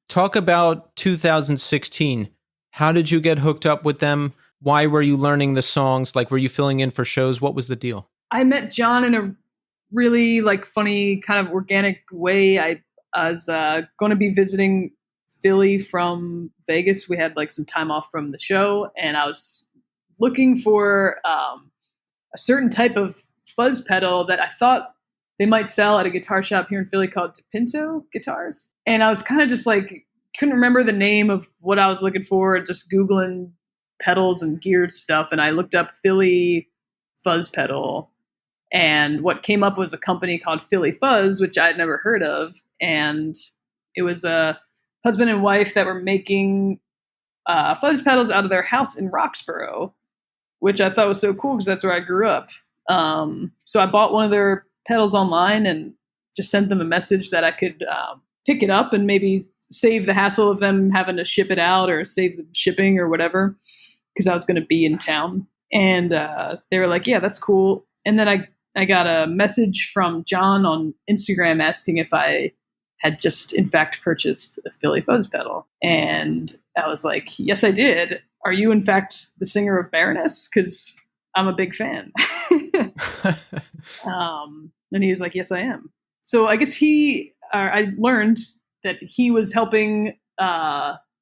Talk about 2016. How did you get hooked up with them? Why were you learning the songs? Like, were you filling in for shows? What was the deal? I met John in a really like funny kind of organic way. I was going to be visiting Philly from Vegas. We had like some time off from the show, and I was looking for a certain type of fuzz pedal that I thought they might sell at a guitar shop here in Philly called DePinto Guitars. And I was kind of just like, couldn't remember the name of what I was looking for, just Googling pedals and geared stuff. And I looked up Philly fuzz pedal. And what came up was a company called Philly Fuzz, which I'd never heard of. And it was a husband and wife that were making fuzz pedals out of their house in Roxborough, which I thought was so cool because that's where I grew up. So I bought one of their pedals online and just sent them a message that I could pick it up and maybe save the hassle of them having to ship it out or save the shipping or whatever, because I was going to be in town. And they were like, yeah, that's cool. And then I got a message from John on Instagram asking if I had just, in fact, purchased a Philly Fuzz pedal. And I was like, yes, I did. Are you, in fact, the singer of Baroness? Because I'm a big fan. And he was like, yes, I am. So I guess I learned that he was helping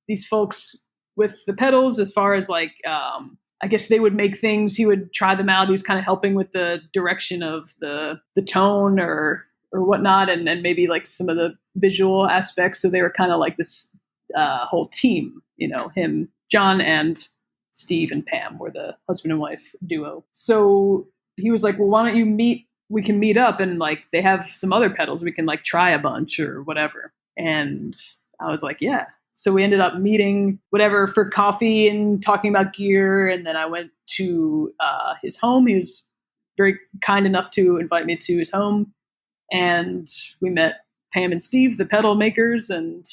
these folks with the pedals as far as like, I guess they would make things, he would try them out. He was kind of helping with the direction of the tone or whatnot, and maybe like some of the visual aspects. So they were kind of like this whole team, him, John, and Steve and Pam were the husband and wife duo. So he was like, well, why don't you we can meet up, and like they have some other pedals. We can like try a bunch or whatever. And I was like, yeah. So we ended up meeting whatever for coffee and talking about gear. And then I went to his home. He was very kind enough to invite me to his home. And we met Pam and Steve, the pedal makers, and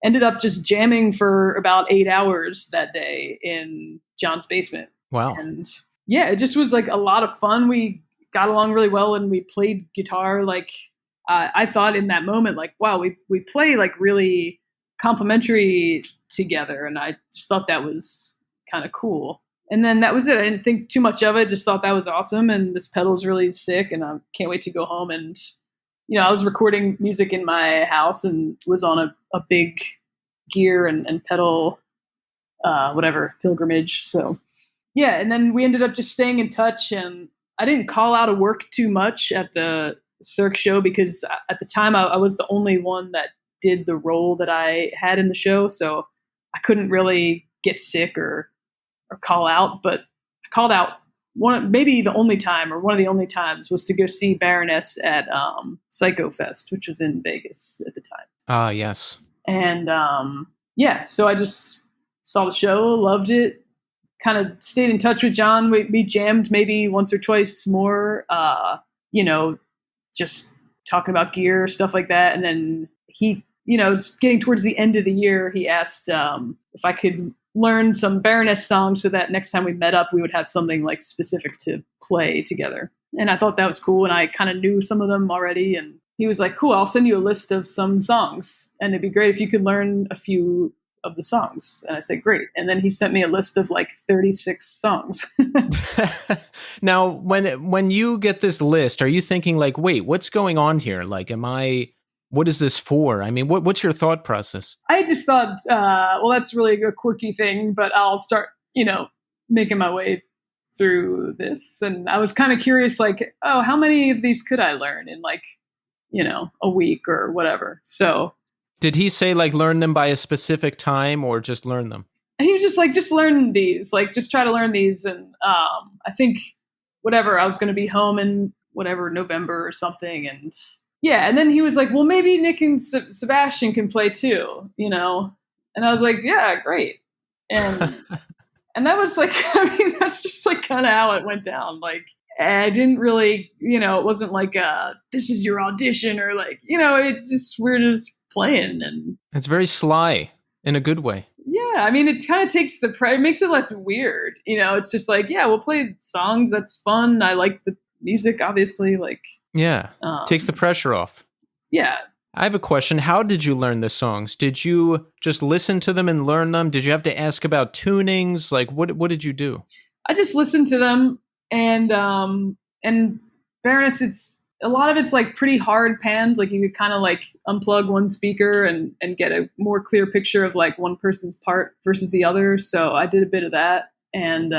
ended up just jamming for about 8 hours that day in John's basement. Wow. And yeah, it just was like a lot of fun. We got along really well, and we played guitar. Like I thought in that moment, like, wow, we play like really complementary together. And I just thought that was kind of cool. And then that was it. I didn't think too much of it. Just thought that was awesome. And this pedal's really sick. And I can't wait to go home. And, I was recording music in my house and was on a big gear and pedal, pilgrimage. So yeah. And then we ended up just staying in touch, and I didn't call out of work too much at the Cirque show because at the time I was the only one that did the role that I had in the show. So I couldn't really get sick or call out, but I called out maybe the only time, or one of the only times, was to go see Baroness at Psycho Fest, which was in Vegas at the time. Ah, yes. And so I just saw the show, loved it, kind of stayed in touch with John. We jammed maybe once or twice more, just talking about gear, stuff like that. And then he, getting towards the end of the year, he asked if I could learn some Baroness songs so that next time we met up, we would have something like specific to play together. And I thought that was cool. And I kind of knew some of them already. And he was like, cool, I'll send you a list of some songs. And it'd be great if you could learn a few of the songs. And I said, great. And then he sent me a list of like 36 songs. Now, when you get this list, are you thinking like, wait, what's going on here? Like, what is this for? I mean, what's your thought process? I just thought, well, that's really a quirky thing, but I'll start, making my way through this. And I was kind of curious, like, oh, how many of these could I learn in like, a week or whatever? So did he say like learn them by a specific time or just learn them? He was just like, just learn these, like, just try to learn these. And I think whatever, I was going to be home in whatever, November or something. And yeah. And then he was like, well, maybe Nick and Sebastian can play too, And I was like, yeah, great. And, and that was like, I mean, that's just like kind of how it went down. Like, I didn't really, it wasn't like, this is your audition or like, it's just, we're just playing. And it's very sly in a good way. Yeah. I mean, it kind of takes it makes it less weird. It's just like, yeah, we'll play songs. That's fun. I like the music, obviously. Like, yeah. Takes the pressure off. Yeah. I have a question. How did you learn the songs? Did you just listen to them and learn them? Did you have to ask about tunings? Like what did you do? I just listened to them, and Baroness, it's a lot of it's like pretty hard panned. Like you could kind of like unplug one speaker and get a more clear picture of like one person's part versus the other. So I did a bit of that, and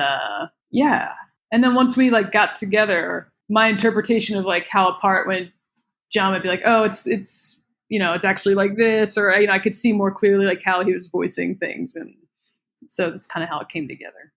yeah. And then once we like got together, my interpretation of like how a part went, John would be like, "Oh, it's it's actually like this," or I could see more clearly like how he was voicing things, and so that's kind of how it came together.